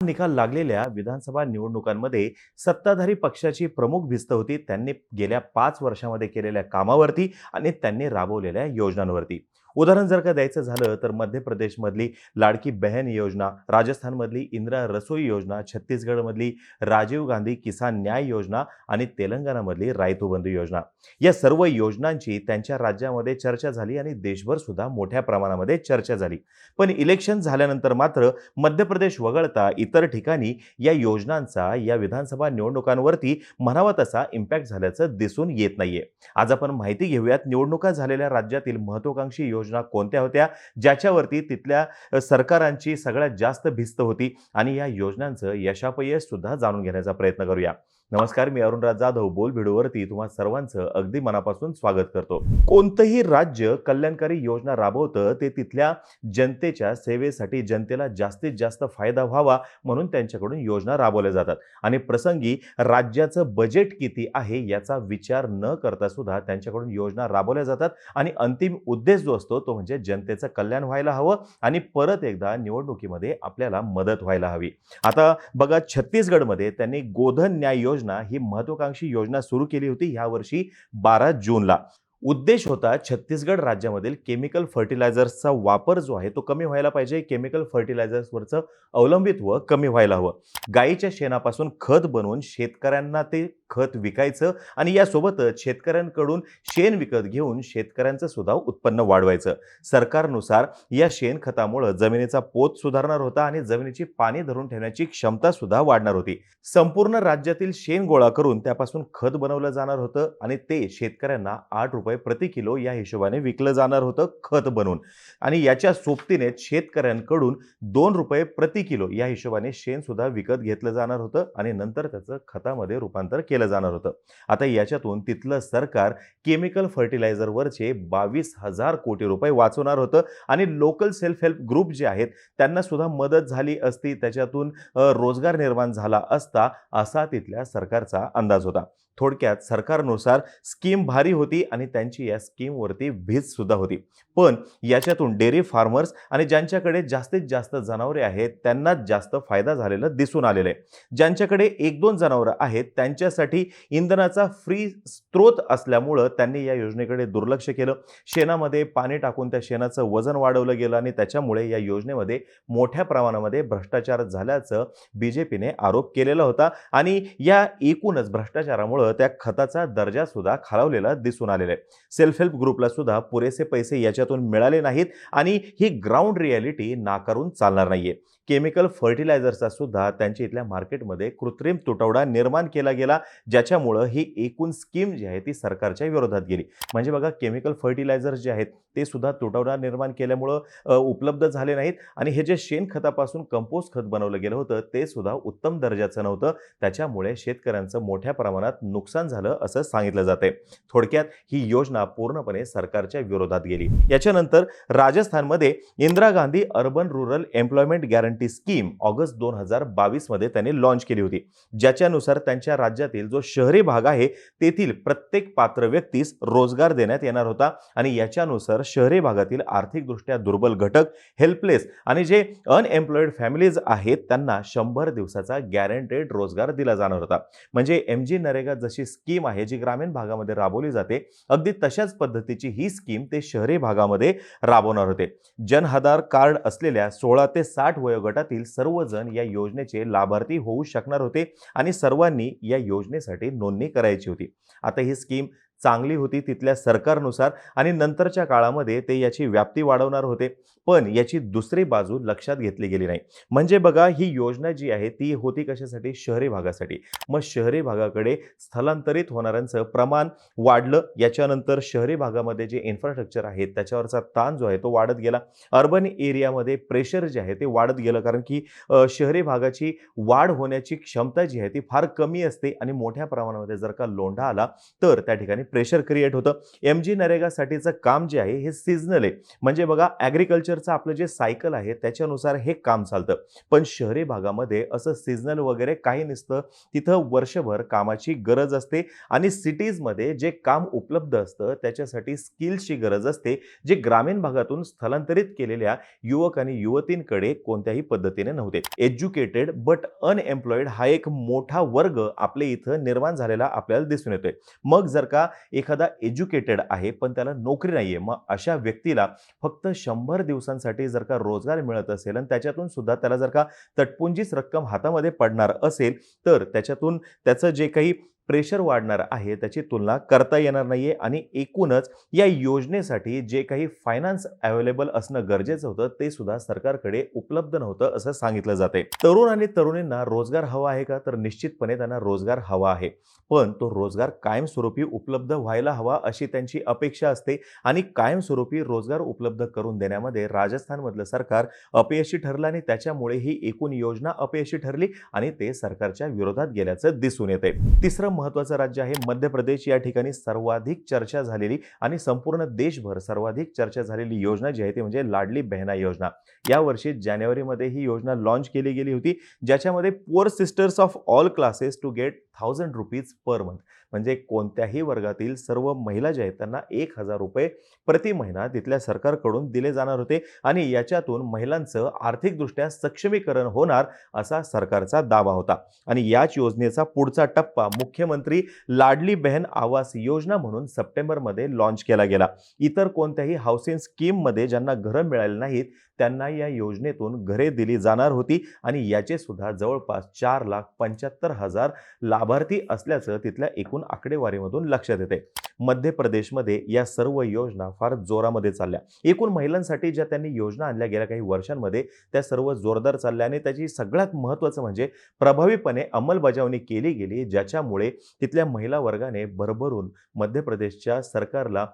निकाल लागलेल्या विधानसभा निवडणुकांमध्ये सत्ताधारी पक्षाची प्रमुख भिस्त होती त्यांनी गेल्या 5 वर्षांमध्ये केलेल्या कामावरती आणि त्यांनी राबवलेल्या योजनांवरती. उदाहरण जर का द्यायचं झालं तर मध्य प्रदेशमधली लाडकी बहन योजना, राजस्थानमधली इंदिरा रसोई योजना, छत्तीसगडमधली राजीव गांधी किसान न्याय योजना आणि तेलंगणामधली रायतू बंधू योजना. या सर्व योजनांची त्यांच्या राज्यामध्ये चर्चा झाली आणि देशभर सुद्धा मोठ्या प्रमाणामध्ये चर्चा झाली. पण इलेक्शन झाल्यानंतर मात्र मध्य प्रदेश वगळता इतर ठिकाणी या योजनांचा या विधानसभा निवडणुकांवरती म्हणावा तसा इम्पॅक्ट झाल्याचं दिसून येत नाहीये. आज आपण माहिती घेऊयात निवडणुका झालेल्या राज्यातील महत्त्वाकांक्षी योजना कोणत्या होत्या, ज्याच्यावरती तिथल्या सरकारांची सगळ्यात जास्त भिस्त होती आणि या योजनांचं यशापयश सुद्धा जाणून घेण्याचा प्रयत्न करूया. नमस्कार, मी अरुणराज जाधव बोल व्हिडिओवरती तुम्हा सर्वांचं अगदी मनापासून स्वागत करतो. कोणतंही राज्य कल्याणकारी योजना राबवतं ते तिथल्या जनतेच्या सेवेसाठी, जनतेला जास्तीत जास्त फायदा व्हावा म्हणून त्यांच्याकडून योजना राबवल्या जातात आणि प्रसंगी राज्याचं बजेट किती आहे याचा विचार न करता सुद्धा त्यांच्याकडून योजना राबवल्या जातात आणि अंतिम उद्देश जो असतो तो म्हणजे जनतेचं कल्याण व्हायला हवं आणि परत एकदा निवडणुकीमध्ये आपल्याला मदत व्हायला हवी. आता बघा, छत्तीसगडमध्ये त्यांनी गोधन न्याय योजना ही महत्त्वाकांक्षी योजना सुरू केली होती ह्या वर्षी 12 जूनला. उद्देश होता छत्तीसगड राज्यामधील केमिकल फर्टिलायझर्सचा वापर जो आहे तो कमी व्हायला पाहिजे, केमिकल फर्टिलायझर्सवरचं अवलंबित्व कमी व्हायला हवं. गायीच्या शेणापासून खत बनवून शेतकऱ्यांना ते खत विकायचं आणि यासोबतच शेतकऱ्यांकडून शेण विकत घेऊन शेतकऱ्यांचं सुद्धा उत्पन्न वाढवायचं. सरकारनुसार या शेणखतामुळे जमिनीचा पोत सुधारणार होता आणि जमिनीची पाणी धरून ठेवण्याची क्षमता सुद्धा वाढणार होती. संपूर्ण राज्यातील शेण गोळा करून त्यापासून खत बनवलं जाणार होतं आणि ते शेतकऱ्यांना 8 रुपये प्रति किलो या हिशोबाने विकलं जाणार होतं खत बनवून आणि याच्या सोबतीने शेतकऱ्यांकडून 2 रुपये प्रति किलो या हिशोबाने शेण सुद्धा विकत घेतलं जाणार होतं आणि नंतर त्याचं खतामध्ये रूपांतर केलं जाणार होतं. आता याच्यातून तिथलं सरकार केमिकल फर्टिलायझरवरचे 22,000 कोटी रुपये वाचवणार होतं आणि लोकल सेल्फ हेल्प ग्रुप जे आहेत त्यांना सुद्धा मदत झाली असती, त्याच्यातून रोजगार निर्माण झाला असता असा तिथल्या सरकारचा अंदाज होता. थोडक्यात सरकारनुसार स्कीम भारी होती आणि त्यांची या स्कीमवरती भीत सुद्धा होती. पण याच्यातून डेअरी फार्मर्स आणि ज्यांच्याकडे जास्तीत जास्त जनावरे आहेत त्यांनाच जास्त फायदा झालेला दिसून आलेला आहे. ज्यांच्याकडे 1-2 जनावरं आहेत त्यांच्यासाठी इंधनाचा फ्री स्रोत असल्यामुळं त्यांनी या योजनेकडे दुर्लक्ष केलं. शेणामध्ये पाणी टाकून त्या शेणाचं वजन वाढवलं गेलं आणि त्याच्यामुळे या योजनेमध्ये मोठ्या प्रमाणामध्ये भ्रष्टाचार झाल्याचं बीजेपीने आरोप केलेला होता आणि या एकूणच भ्रष्टाचारामुळे त्या खताचा दर्जा सुद्धा खालावलेला दिसून आलेला आहे. सेल्फ हेल्प ग्रुपला सुद्धा पुरेसे पैसे याच्यातून मिळाले नाहीत आणि ही ग्राउंड रियालिटी नाकारून चालणार नाहीये. केमिकल फर्टिलायझरचा सुद्धा त्यांच्या इथल्या मार्केटमध्ये कृत्रिम तुटवडा निर्माण केला गेला, ज्याच्यामुळं ही एकूण स्कीम जी आहे ती सरकारच्या विरोधात गेली. म्हणजे बघा, केमिकल फर्टिलायझर्स जे आहेत ते सुद्धा तुटवडा निर्माण केल्यामुळं उपलब्ध झाले नाहीत आणि हे जे शेणखतापासून कंपोस्ट खत बनवलं गेलं होतं ते सुद्धा उत्तम दर्जाचं नव्हतं. त्याच्यामुळे शेतकऱ्यांचं मोठ्या प्रमाणात नुकसान झालं असं सांगितलं जाते. थोडक्यात ही योजना पूर्णपणे सरकारच्या विरोधात गेली. याच्यानंतर राजस्थानमध्ये Indira Gandhi urban rural employment guarantee scheme August 2022 मध्ये त्यांनी लॉन्च केली होती, ज्याच्यानुसार त्यांच्या राज्यातील जो शहरी भाग आहे तेथील प्रत्येक पात्र व्यक्तीस रोजगार देण्यात येणार होता आणि याच्यानुसार शहरी भागातील आर्थिकदृष्ट्या दुर्बल घटक, हेल्पलेस आणि जे अनएम्प्लॉयड फॅमिलीज आहेत त्यांना 100 दिवसाचा गॅरंटेड रोजगार दिला जाणार होता. म्हणजे MG नरेगा जशी स्कीम आहे जी ग्रामीण भागामध्ये राबवली जाते, अगदी तशाच पद्धतीची ही स्कीम ते शहरी भागामध्ये राबवणार होते. जनआधार कार्ड असलेल्या 16 ते 60 वयोगटातील सर्वजण या योजनेचे लाभार्थी होऊ शकणार होते आणि सर्वांनी या योजनेसाठी नोंदणी करायची होती. आता ही स्कीम चांगली होती तिथल्या सरकारनुसार आणि नंतरच्या काळामध्ये ते याची व्याप्ती वाढवणार होते, पण याची दुसरी बाजू लक्षात घेतली गेली नाही. म्हणजे बघा, ही योजना जी आहे ती होती कशासाठी? शहरी भागासाठी. मग शहरी भागाकडे स्थलांतरित होणाऱ्यांचं प्रमाण वाढलं. याच्यानंतर शहरी भागामध्ये जे इन्फ्रास्ट्रक्चर आहे त्याच्यावरचा ताण जो आहे तो वाढत गेला. अर्बन एरियामध्ये प्रेशर जे आहे ते वाढत गेलं, कारण की शहरी भागाची वाढ होण्याची क्षमता जी आहे ती फार कमी असते आणि मोठ्या प्रमाणामध्ये जर का लोंढा आला तर त्या ठिकाणी प्रेशर क्रिएट होतं. एमजी नरेगासाठीचं काम जे आहे हे सीझनल आहे. म्हणजे बघा ॲग्रिकल्चरचं आपलं जे सायकल आहे त्याच्यानुसार हे काम चालतं. पण शहरी भागामध्ये असं सीझनल वगैरे काही नसतं. तिथं वर्षभर कामाची गरज असते आणि सिटीजमध्ये जे काम उपलब्ध असतं त्याच्यासाठी स्किल्सची गरज असते, जे ग्रामीण भागातून स्थलांतरित केलेल्या युवक आणि युवतींकडे कोणत्याही पद्धतीने नव्हते. एज्युकेटेड बट अनएम्प्लॉईड हा एक मोठा वर्ग आपल्या इथं निर्माण झालेला आपल्याला दिसून येतोय. मग जर का एखादा एज्युकेटेड आहे पण त्याला नोकरी नाहीये, मग अशा व्यक्तीला फक्त 100 दिवसांसाठी जर का रोजगार मिळत असेल आणि त्याच्यातून सुद्धा त्याला जर का तटपुंजीच रक्कम हातामध्ये पडणार असेल, तर त्याच्यातून त्याचं जे काही प्रेशर वाढणार आहे त्याची तुलना करता येणार नाहीये आणि एकूणच या योजनेसाठी जे काही फायनान्स अवेलेबल असणं गरजेचं होतं ते सुद्धा सरकारकडे उपलब्ध नव्हतं असं सांगितलं जाते. तरुण आणि तरुणींना रोजगार हवा आहे का? तर निश्चितपणे त्यांना रोजगार हवा आहे. पण तो रोजगार कायमस्वरूपी उपलब्ध व्हायला हवा अशी त्यांची अपेक्षा असते आणि कायमस्वरूपी रोजगार उपलब्ध करून देण्यामध्ये राजस्थानमधलं सरकार अपयशी ठरलं आणि त्याच्यामुळे ही एकूण योजना अपयशी ठरली आणि ते सरकारच्या विरोधात गेल्याचं दिसून येते. तिसरं महत्त्वाचं राज्य आहे मध्य प्रदेश. या ठिकाणी सर्वाधिक चर्चा झालेली आणि संपूर्ण देशभर सर्वाधिक चर्चा झालेली योजना जी आहे ती म्हणजे लाडली बहना योजना. यावर्षी जानेवारीमध्ये ही योजना लॉन्च केली गेली होती, ज्याच्यामध्ये poor sisters of all classes to get ₹1000 per month, म्हणजे कोणत्याही वर्गातील सर्व महिला ज्या आहेत त्यांना ₹1000 प्रति महिना तिथल्या सरकारकडून दिले जाणार होते आणि याच्यातून महिलांचं आर्थिकदृष्ट्या सक्षमीकरण होणार असा सरकारचा दावा होता. आणि याच योजनेचा पुढचा टप्पा मुख्यमंत्री लाडली बहन आवास योजना म्हणून सप्टेंबरमध्ये लॉन्च केला गेला. इतर कोणत्याही हाऊसिंग स्कीममध्ये ज्यांना घरं मिळाली नाहीत त्यांना या योजनेतून घरे दिली जाणार होती आणि याचे सुद्धा जवळपास 4,75,000 लाभार्थी असल्याचं तिथल्या एकूण आकडेवारीमधून लक्षात येते. मध्य प्रदेशमध्ये या सर्व योजना फार जोरामध्ये चालल्या. एकूण महिलांसाठी ज्या त्यांनी योजना आणल्या गेल्या काही वर्षांमध्ये त्या सर्व जोरदार चालल्या आणि त्याची सगळ्यात महत्त्वाचं म्हणजे प्रभावीपणे अंमलबजावणी केली गेली, ज्याच्यामुळे तिथल्या महिला वर्गाने भरभरून मध्य प्रदेशच्या सरकारला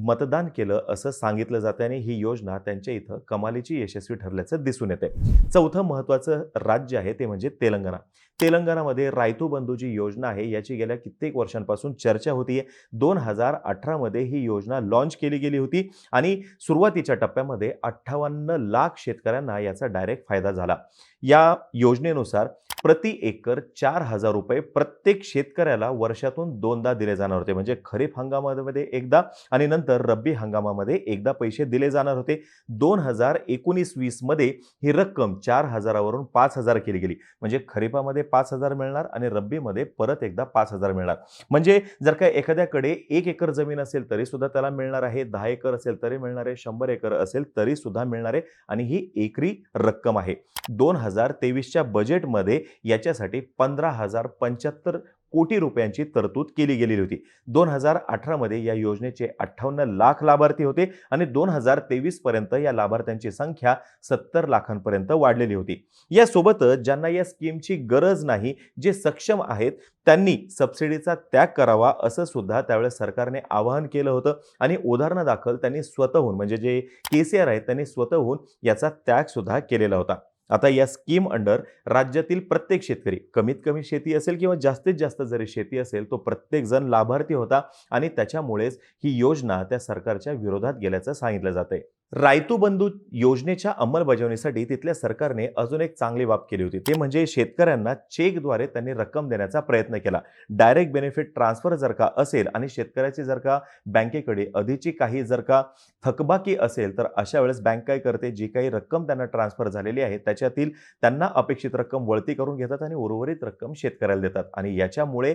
मतदान केलं असं सांगितलं जातं आणि ही योजना त्यांच्या इथं कमालीची यशस्वी ठरल्याचं दिसून येते. चौथं महत्त्वाचं राज्य आहे ते म्हणजे तेलंगणा. तेलंगणामध्ये रायतू बंधू जी योजना आहे याची गेल्या कित्येक वर्षांपासून चर्चा होतीये. 2018 मध्ये ही योजना लॉन्च केली गेली होती आणि सुरुवातीच्या टप्प्यामध्ये 58 लाख शेतकऱ्यांना याचा डायरेक्ट फायदा झाला. या योजनेनुसार प्रति एकर ₹4,000 प्रत्येक शेतकऱ्याला वर्षातून दोनदा दिले जाणार होते. म्हणजे खरीप हंगामामध्ये एकदा आणि नंतर रब्बी हंगामामध्ये एकदा पैसे दिले जाणार होते. 2019-20 मध्ये ही रक्कम 4,000 वरून 5,000 केली गेली. म्हणजे खरीपामध्ये 5,000 मिळणार आणि रब्बीमध्ये परत एकदा 5,000 मिळणार. म्हणजे जर का एखाद्याकडे 1 एकर जमीन असेल तरी सुद्धा त्याला मिळणार आहे, 10 एकर असेल तरी मिळणार आहे, 100 एकर असेल तरी सुद्धा मिळणार आहे आणि ही एकरी रक्कम आहे. 2023च्या बजेटमध्ये याच्यासाठी 15,075 कोटी रुपयांची तरतूद केली गेलेली होती. 2018 मध्ये या योजनेचे 58 लाख लाभार्थी होते आणि 2023 पर्यंत या लाभार्थ्यांची संख्या 70 लाखांपर्यंत वाढलेली होती. यासोबतच ज्यांना या स्कीमची गरज नाही, जे सक्षम आहेत त्यांनी सबसिडीचा त्याग करावा असं सुद्धा त्यावेळेस सरकारने आवाहन केलं होतं आणि उदाहरणादाखल त्यांनी स्वतःहून म्हणजे जे केसीआर आहेत त्यांनी स्वतःहून याचा त्याग सुद्धा केलेला होता. आता या स्कीम अंडर राज्यातील प्रत्येक शेतकरी, कमीत कमी शेती असेल किंवा जास्तीत जास्त जरी शेती असेल, तो प्रत्येक जण लाभार्थी होता आणि त्याच्यामुळेच ही योजना त्या सरकारच्या विरोधात गेल्याचं सांगितलं जातंय. रायतू बंधू योजनेच्या अंमलबजावणीसाठी तिथल्या सरकारने अजून एक चांगली बाब केली होती. ते म्हणजे शेतकऱ्यांना चेकद्वारे त्यांनी रक्कम देण्याचा प्रयत्न केला. डायरेक्ट बेनिफिट ट्रान्सफर जर का असेल आणि शेतकऱ्याची जर का बँकेकडे आधीची काही जर का थकबाकी असेल तर अशा वेळेस बँक काय करते, जी काही रक्कम त्यांना ट्रान्सफर झालेली आहे त्याच्यातील त्यांना अपेक्षित रक्कम वळती करून घेतात आणि उर्वरित रक्कम शेतकऱ्याला देतात आणि याच्यामुळे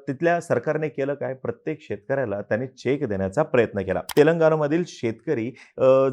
तिथल्या सरकारने केलं काय, प्रत्येक शेतकऱ्याला त्याने चेक देण्याचा प्रयत्न केला. तेलंगणामधील शेतकरी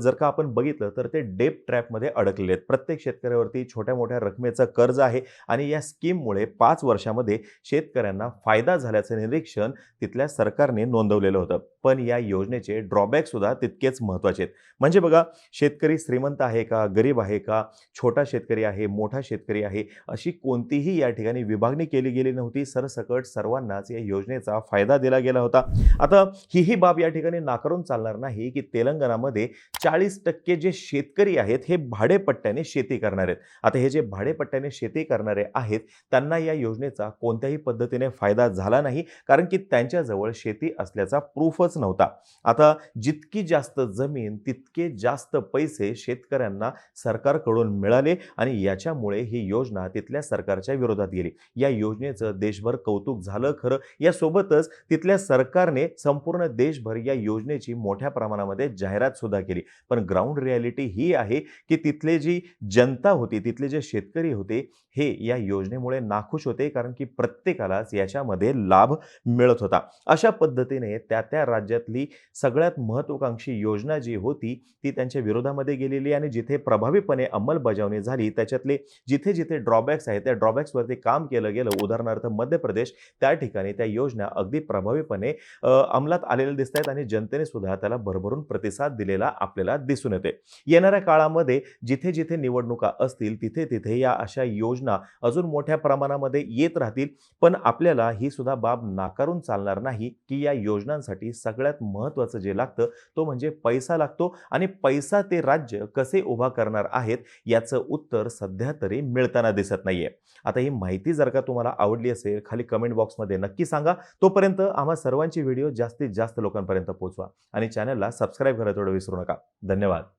जर का आपण बघितलं तर ते डेप ट्रॅपमध्ये अडकलेले आहेत. प्रत्येक शेतकऱ्यावरती छोट्या मोठ्या रकमेचं कर्ज आहे आणि या स्कीममुळे 5 वर्षामध्ये शेतकऱ्यांना फायदा झाल्याचं निरीक्षण तिथल्या सरकारने नोंदवलेलं होतं. पण या योजनेचे ड्रॉबॅक सुद्धा तितकेच महत्त्वाचे आहेत. म्हणजे बघा, शेतकरी श्रीमंत आहे का, गरीब आहे का, छोटा शेतकरी आहे, मोठा शेतकरी आहे, अशी कोणतीही या ठिकाणी विभागणी केली गेली नव्हती. सरसकट सर्वांनाच या योजनेचा फायदा दिला गेला होता. आता ही बाब या ठिकाणी नाकारून चालणार नाही की तेलंगणामध्ये 40% जे शेतकरी आहेत हे भाडेपट्ट्याने शेती करणार आहेत. आता हे जे भाडेपट्ट्याने शेती करणारे आहेत, त्यांना या योजनेचा कोणत्याही पद्धतीने फायदा झाला नाही, कारण की त्यांच्याजवळ शेती असल्याचा प्रूफच नव्हता. आता जितकी जास्त जमीन, तितके जास्त पैसे शेतकऱ्यांना सरकारकडून मिळाले आणि याच्यामुळे ही योजना तिथल्या सरकारच्या विरोधात गेली. या योजनेचं देशभर कौतुक झालं खरं. यासोबतच तिथल्या सरकारने संपूर्ण देशभर या योजनेची मोठ्या प्रमाणामध्ये जाहिरात सुद्धा केली. पण ग्राउंड रिॲलिटी ही आहे, की तिथले जी जनता होती, तिथले जे शेतकरी होते, हे या योजनेमुळे नाखुश होते, कारण की प्रत्येकालाच याच्यामध्ये लाभ मिळत होता. अशा पद्धतीने त्या राज्यातली सगळ्यात महत्त्वाकांक्षी योजना जी होती, ती त्यांच्या विरोधामध्ये गेलेली आणि जिथे प्रभावीपणे अंमलबजावणी झाली, त्याच्यातले जिथे-जिथे ड्रॉबॅक्स आहेत, त्या ड्रॉबॅक्सवरती काम केलं गेलं. उदाहरणार्थ मध्य प्रदेश, त्या ठिकाणी त्या योजना अगदी प्रभावीपणे अंमलात आलेल्या दिसतायत आणि जनतेने सुद्धा त्याला भरभरून प्रतिसाद दिलेला आपल्याला दिसून येते. येणाऱ्या काळामध्ये जिथे-जिथे निवडणुका असतील, तिथे-तिथे या अशा योजना अजून मोठ्या प्रमाणामध्ये येत राहतील. पण आपल्याला ही सुद्धा बाब नाकारून चालणार नाही, की या योजनांसाठी सगळ्यात महत्त्वाचं जे लागतं, तो म्हणजे पैसा लागतो आणि पैसा ते राज्य कसे उभा करणार आहेत, याचं उत्तर सध्या तरी मिळताना दिसत नाहीये. आता ही माहिती जर का तुम्हाला आवडली असेल, खाली कमेंट बॉक्समध्ये नक्की सांगा. तोपर्यंत आम्हा सर्वांची व्हिडिओ जास्तीत जास्त लोकांपर्यंत पोहोचवा आणि चॅनलला सबस्क्राईब करायला थोडं विसरू नका. धन्यवाद.